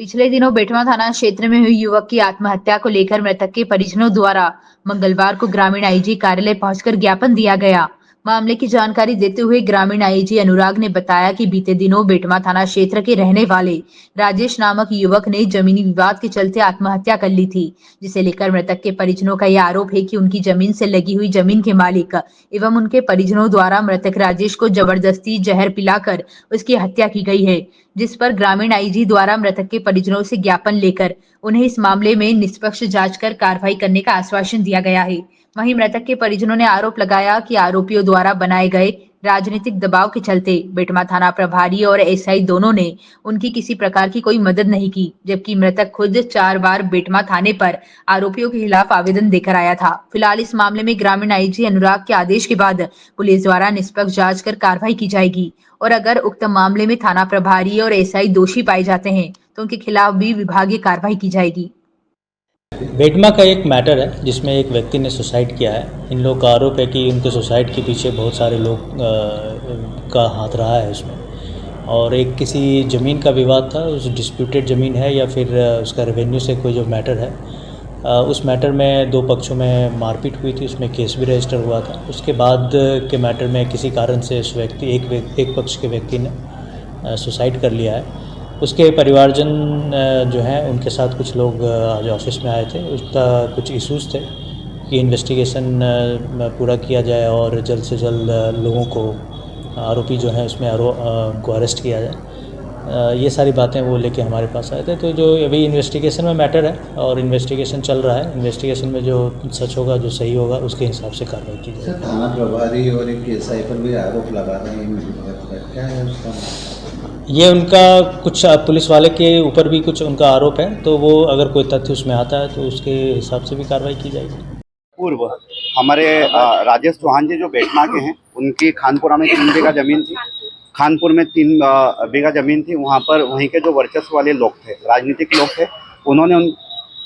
पिछले दिनों बेटवा थाना क्षेत्र में हुई युवक की आत्महत्या को लेकर मृतक के परिजनों द्वारा मंगलवार को ग्रामीण आईजी कार्यालय पहुंचकर ज्ञापन दिया गया। मामले की जानकारी देते हुए ग्रामीण आईजी अनुराग ने बताया कि बीते दिनों बेटवा थाना क्षेत्र के रहने वाले राजेश नामक युवक ने जमीनी विवाद के चलते आत्महत्या कर ली थी, जिसे लेकर मृतक के परिजनों का यह आरोप है कि उनकी जमीन से लगी हुई जमीन के मालिक एवं उनके परिजनों द्वारा मृतक राजेश को जबरदस्ती जहर पिलाकर उसकी हत्या की गई है, जिस पर ग्रामीण आईजी द्वारा मृतक के परिजनों से ज्ञापन लेकर उन्हें इस मामले में निष्पक्ष जांच कर कार्रवाई करने का आश्वासन दिया गया है। वहीं मृतक के परिजनों ने आरोप लगाया कि आरोपियों द्वारा बनाए गए राजनीतिक दबाव के चलते बेटवा थाना प्रभारी और एसआई दोनों ने उनकी किसी प्रकार की कोई मदद नहीं की, जबकि मृतक खुद 4 बार बेटवा थाने पर आरोपियों के खिलाफ आवेदन देकर आया था। फिलहाल इस मामले में ग्रामीण आईजी अनुराग के आदेश के बाद पुलिस द्वारा निष्पक्ष जांच कर कार्रवाई की जाएगी और अगर उक्त मामले में थाना प्रभारी और एसआई दोषी पाए जाते हैं तो उनके खिलाफ भी विभागीय कार्रवाई की जाएगी। बेटमा का एक मैटर है जिसमें एक व्यक्ति ने सुसाइड किया है। इन लोग का आरोप है कि उनके सुसाइड के पीछे बहुत सारे लोग का हाथ रहा है उसमें, और एक किसी ज़मीन का विवाद था, उस डिस्प्यूटेड ज़मीन है या फिर उसका रेवेन्यू से कोई जो मैटर है, उस मैटर में दो पक्षों में मारपीट हुई थी, उसमें केस भी रजिस्टर हुआ था। उसके बाद के मैटर में किसी कारण से उस व्यक्ति एक पक्ष के व्यक्ति ने सुसाइड कर लिया है। उसके परिवारजन जो हैं उनके साथ कुछ लोग आज ऑफिस में आए थे। उसका कुछ इश्यूज़ थे कि इन्वेस्टिगेशन पूरा किया जाए और जल्द से जल्द लोगों को, आरोपी जो हैं उसमें को अरेस्ट किया जाए। ये सारी बातें वो लेके हमारे पास आए थे। तो जो अभी इन्वेस्टिगेशन में मैटर है और इन्वेस्टिगेशन चल रहा है, इन्वेस्टिगेशन में जो सच होगा, जो सही होगा, उसके हिसाब से कार्रवाई की जाएगी। सर, थाना प्रभारी और एक एसआई पर भी आरोप लगा रहे हैं, क्या है उसका? ये उनका कुछ पुलिस वाले के ऊपर भी कुछ उनका आरोप है, तो वो अगर कोई तथ्य उसमें आता है तो उसके हिसाब से भी कार्रवाई की जाएगी। पूर्व हमारे राजेश चौहान जी जो बेटमा के हैं, उनकी खानपुरा में 3 बीघा ज़मीन थी। खानपुर में 3 बीघा ज़मीन थी। वहाँ पर वहीं के जो वर्चस्व वाले लोग थे, राजनीतिक लोग थे, उन्होंने उन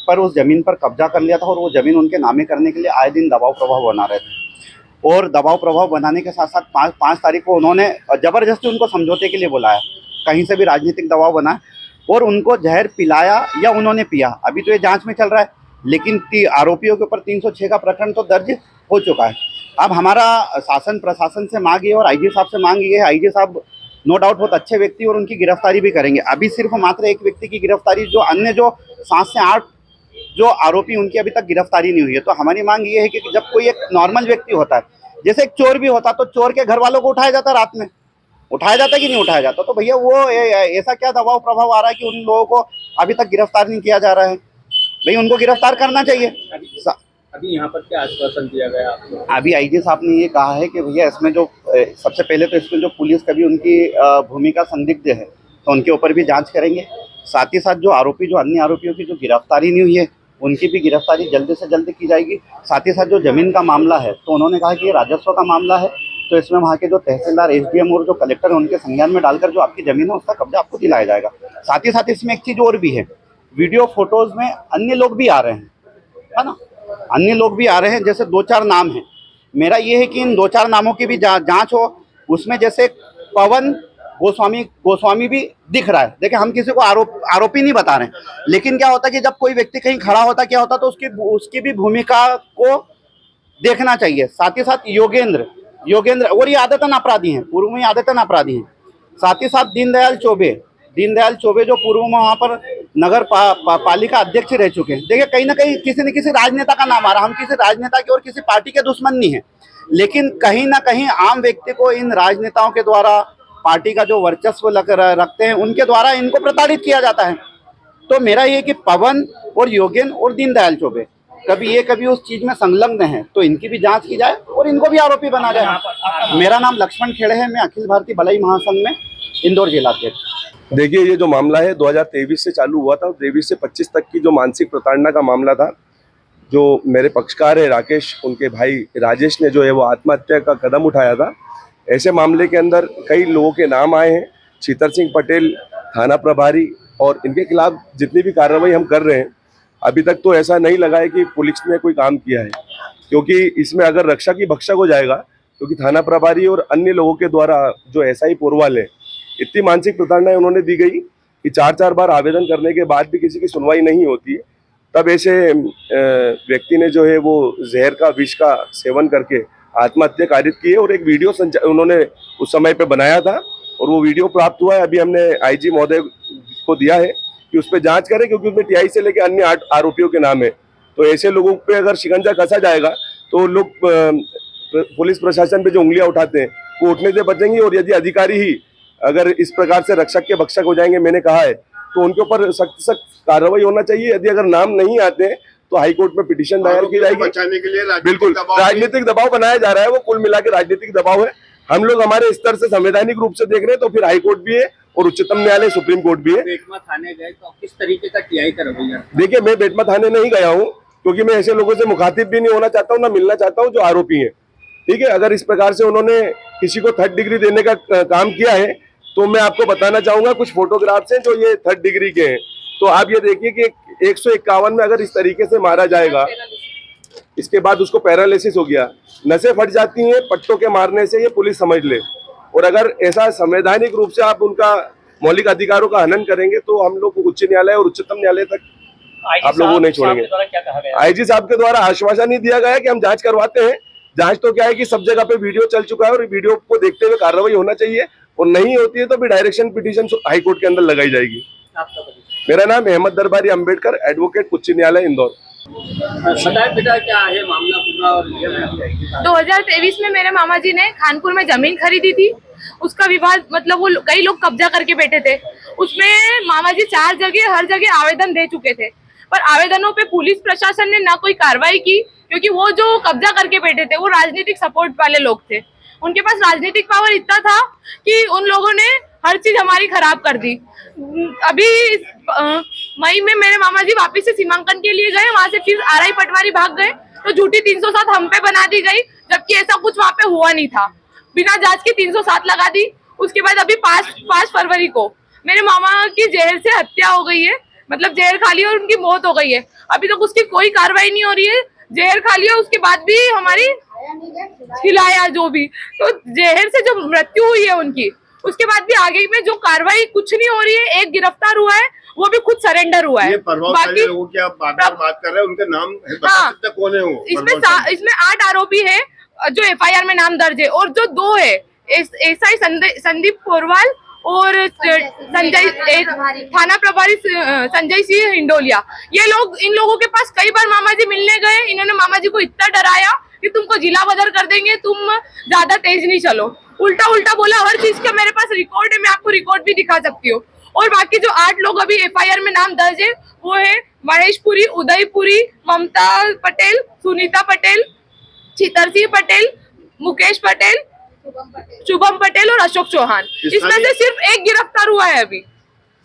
पर उस ज़मीन पर कब्जा कर लिया था और वो ज़मीन उनके नामे करने के लिए आए दिन दबाव प्रभाव बना रहे थे। और दबाव प्रभाव बनाने के साथ साथ 5 तारीख को उन्होंने ज़बरदस्ती उनको समझौते के लिए बुलाया, कहीं से भी राजनीतिक दबाव बना और उनको जहर पिलाया या उन्होंने पिया। अभी तो ये जांच में चल रहा है, लेकिन आरोपियों के ऊपर 306 का प्रकरण तो दर्ज हो चुका है। अब हमारा शासन प्रशासन से मांग ये और आईजी साहब से मांग ये है, आईजी साहब नो डाउट बहुत अच्छे व्यक्ति और उनकी गिरफ्तारी भी करेंगे। अभी सिर्फ मात्र एक व्यक्ति की गिरफ्तारी, जो अन्य जो 7 से 8 जो आरोपी, उनकी अभी तक गिरफ्तारी नहीं हुई है। तो हमारी मांग ये है कि जब कोई एक नॉर्मल व्यक्ति होता है, जैसे एक चोर भी होता, तो चोर के घर वालों को उठाया जाता, रात में उठाया जाता कि नहीं उठाया जाता? तो भैया वो ऐसा क्या दबाव प्रभाव आ रहा है कि उन लोगों को अभी तक गिरफ्तार नहीं किया जा रहा है? भाई उनको गिरफ्तार करना चाहिए। अभी यहाँ पर क्या आश्वासन दिया गया आपको? अभी आईजी साहब ने ये कहा है कि भैया इसमें जो सबसे पहले तो इसमें जो पुलिस का भी उनकी भूमिका संदिग्ध है, तो उनके ऊपर भी जांच करेंगे। साथ ही साथ जो आरोपी, जो अन्य आरोपियों की जो गिरफ्तारी नहीं हुई है, उनकी भी गिरफ्तारी जल्द से जल्द की जाएगी। साथ ही साथ जो जमीन का मामला है, तो उन्होंने कहा कि ये राजस्व का मामला है, तो इसमें वहाँ के जो तहसीलदार, एसडीएम और जो कलेक्टर है, उनके संज्ञान में डालकर जो आपकी जमीन है उसका कब्जा आपको दिलाया जाएगा। साथ ही साथ इसमें एक चीज़ और भी है, वीडियो फोटोज में अन्य लोग भी आ रहे हैं, है ना, अन्य लोग भी आ रहे हैं। जैसे 2-4 नाम हैं। मेरा ये है कि इन 2-4 नामों की भी जांच हो। उसमें जैसे पवन गोस्वामी भी दिख रहा है। देखिए, हम किसी को आरोपी नहीं बता रहे हैं, लेकिन क्या होता है कि जब कोई व्यक्ति कहीं खड़ा होता, क्या होता, तो उसकी भी भूमिका को देखना चाहिए। साथ ही साथ योगेंद्र और ये आदतन अपराधी हैं, पूर्व में आदतन अपराधी हैं। साथ ही साथ दीनदयाल चौबे जो पूर्व में वहाँ पर नगर पालिका अध्यक्ष रह चुके हैं। देखिए, कहीं ना कहीं किसी न किसी राजनेता का नाम आ रहा। हम किसी राजनेता की और किसी पार्टी के दुश्मन नहीं है, लेकिन कहीं ना कहीं आम व्यक्ति को इन राजनेताओं के द्वारा, पार्टी का जो वर्चस्व रखते हैं, उनके द्वारा इनको प्रताड़ित किया जाता है। तो मेरा ये कि पवन और योगेंद्र और दीनदयाल चौबे कभी उस चीज में संलग्न है, तो इनकी भी जांच की जाए और इनको भी आरोपी बना जाए। मेरा नाम लक्ष्मण खेड़े है, मैं अखिल भारतीय भलाई महासंघ में इंदौर जिलाध्यक्ष। देखिए, ये जो मामला है 2023 से चालू हुआ था, 23 से 25 तक की जो मानसिक प्रताड़ना का मामला था, जो मेरे पक्षकार है राकेश, उनके भाई राजेश ने जो है वो आत्महत्या का कदम उठाया था। ऐसे मामले के अंदर कई लोगों के नाम आए हैं, छीतर सिंह पटेल थाना प्रभारी, और इनके खिलाफ जितनी भी कार्रवाई हम कर रहे हैं, अभी तक तो ऐसा नहीं लगा है कि पुलिस ने कोई काम किया है, क्योंकि इसमें अगर रक्षा की भक्षक हो जाएगा, क्योंकि थाना प्रभारी और अन्य लोगों के द्वारा जो एसआई पोरवाल है, इतनी मानसिक प्रताड़ना उन्होंने दी गई कि 4-4 बार आवेदन करने के बाद भी किसी की सुनवाई नहीं होती है, तब ऐसे व्यक्ति ने जो है वो जहर का विष का सेवन करके आत्महत्या कारित की है। और एक वीडियो उन्होंने उस समय पे बनाया था और वो वीडियो प्राप्त हुआ है, अभी हमने आईजी महोदय को दिया है कि उस पर जांच करें, क्योंकि उसमें टीआई से लेकर अन्य 8 आरोपियों के नाम है। तो ऐसे लोगों पे अगर शिकंजा कसा जाएगा तो लोग पुलिस प्रशासन पे जो उंगलियां उठाते हैं वो उठने से बचेंगी। और यदि अधिकारी ही अगर इस प्रकार से रक्षक के भक्षक हो जाएंगे, मैंने कहा है, तो उनके ऊपर सख्त कार्रवाई होना चाहिए। यदि अगर नाम नहीं आते हैं तो हाईकोर्ट में पिटीशन दायर की जाएगी। बचाने के लिए बिल्कुल राजनीतिक दबाव बनाया जा रहा है, वो कुल मिला के राजनीतिक दबाव है। हम लोग हमारे स्तर से संवैधानिक रूप से देख रहे हैं, तो फिर हाईकोर्ट भी है और उच्चतम न्यायालय सुप्रीम कोर्ट भी है। बेटमा थाने गए तो किस तरीके का टीआई का रवैया? देखिए, मैं बेटमा थाने नहीं गया हूँ, क्योंकि मैं ऐसे लोगों से मुखातिब भी नहीं होना चाहता हूँ, ना मिलना चाहता हूँ जो आरोपी है। ठीक है, अगर इस प्रकार से उन्होंने किसी को 3rd डिग्री देने का काम किया है तो मैं आपको बताना चाहूंगा कुछ फोटोग्राफ्स हैं जो ये 3rd डिग्री के हैं। तो आप ये देखिए कि 151 में अगर इस तरीके से मारा जाएगा, इसके बाद उसको पैरालिसिस हो गया, नसें फट जाती हैं पट्टों के मारने से, ये पुलिस समझ ले। और अगर ऐसा संवैधानिक रूप से आप उनका मौलिक अधिकारों का हनन करेंगे तो हम लोग उच्च न्यायालय और उच्चतम न्यायालय तक आप लोगों को नहीं छोड़ेंगे। आईजी साहब के द्वारा आश्वासन ही दिया गया है कि हम जांच करवाते हैं। जांच तो क्या है कि सब जगह पे वीडियो चल चुका है और वीडियो को देखते हुए कार्रवाई होना चाहिए, और नहीं होती है तो भी डायरेक्शन पिटीशन हाईकोर्ट के अंदर लगाई जाएगी। मेरा नाम अहमद दरबारी अंबेडकर, एडवोकेट, उच्च न्यायालय इंदौर। बताए बेटा क्या है मामला पूरा? और 2023 में मेरे मामा जी ने खानपुर में जमीन खरीदी थी। उसका विवाद मतलब वो कई लोग कब्जा करके बैठे थे। उसमें मामा जी 4 जगह हर जगह आवेदन दे चुके थे, पर आवेदनों पे पुलिस प्रशासन ने ना कोई कार्रवाई की, क्योंकि वो जो कब्जा करके बैठे थे वो राजनीतिक सपोर्ट वाले लोग थे। उनके पास राजनीतिक पावर इतना था कि उन लोगों ने हर चीज हमारी खराब कर दी। अभी मई में मेरे मामा जी वापिस से सीमांकन के लिए गए, वहां से फिर आरआई पटवारी भाग गए तो झूठी 307 हम पे बना दी गई, जबकि ऐसा कुछ वहां पे हुआ नहीं था। बिना जांच के 307 लगा दी। उसके बाद अभी 5 फरवरी को मेरे मामा की जहर से हत्या हो गई है, मतलब जहर खा लिया और उनकी मौत हो गई है। अभी तक उसकी कोई कार्रवाई नहीं हो रही है। जहर खा लिया उसके बाद भी हमारी खिलाया जो भी, तो जहर से जो मृत्यु हुई है उनकी, उसके बाद भी आगे में जो कार्रवाई कुछ नहीं हो रही है। एक गिरफ्तार हुआ है, वो भी खुद सरेंडर हुआ है। बाकी लोगों की आप बात कर रहे हैं, उनके नाम बता सकते हैं कौन है वो? इसमें 8 आरोपी है जो एफआईआर में नाम दर्ज है, और जो 2 है एसआई संदीप पोरवाल और संजय थाना प्रभारी संजय सिंह हिंडोलिया। ये लोग, इन लोगों के पास कई बार मामा जी मिलने गए। इन्होंने मामा जी को इतना डराया कि तुमको जिला बदर कर देंगे, तुम ज्यादा तेज नहीं चलो। उल्टा बोला। हर चीज का मेरे पास रिकॉर्ड है, मैं आपको रिकॉर्ड भी दिखा सकती हूँ। और बाकी जो 8 लोग अभी एफआईआर में नाम दर्ज है वो है महेशपुरी, उदयपुरी, ममता पटेल, सुनीता पटेल, चितरसिंह पटेल, मुकेश पटेल, शुभम पटेल और अशोक चौहान। इसमें से सिर्फ एक गिरफ्तार हुआ है अभी।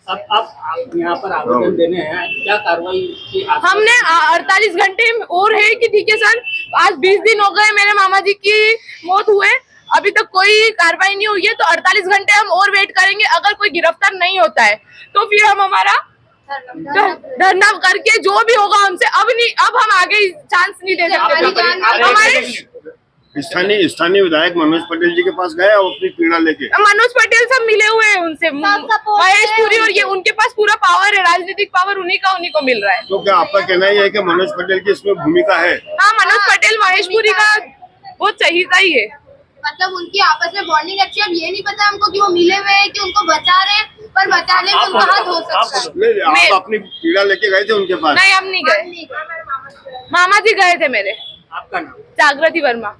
अब आप यहाँ पर आवेदन देने हैं, क्या कार्रवाई की? हमने 48 घंटे और है कि ठीक है सर, आज 20 दिन हो गए मेरे मामा जी की मौत हुए, अभी तक कोई कार्रवाई नहीं हुई है। तो 48 घंटे हम और वेट करेंगे। अगर कोई गिरफ्तार नहीं होता है तो फिर हम हमारा धरना करके जो भी होगा हमसे, अब हम आगे चांस नहीं दे सकते। हमारे स्थानीय विधायक मनोज पटेल जी के पास गए और अपनी पीड़ा लेके? मनोज पटेल सब मिले हुए हैं उनसे, महेशपुरी, और ये उनके पास पूरा पावर है, राजनीतिक पावर उन्हीं को मिल रहा है। तो क्या आपका कहना है कि मनोज पटेल की इसमें भूमिका है? हाँ, मनोज पटेल महेशपुरी का बहुत चाहिए ही है। मतलब उनकी आपस में बॉन्डिंग अच्छी है। अब ये नहीं पता हमको कि वो मिले हुए हैं कि उनको बचा रहे, पर बचाने में उनका हाथ हो सकता है। नहीं, आप अपनी पीड़ा लेके गए थे उनके पास? नहीं, हम नहीं गए। मामा जी गए थे मेरे। आपका नाम? जागृति वर्मा।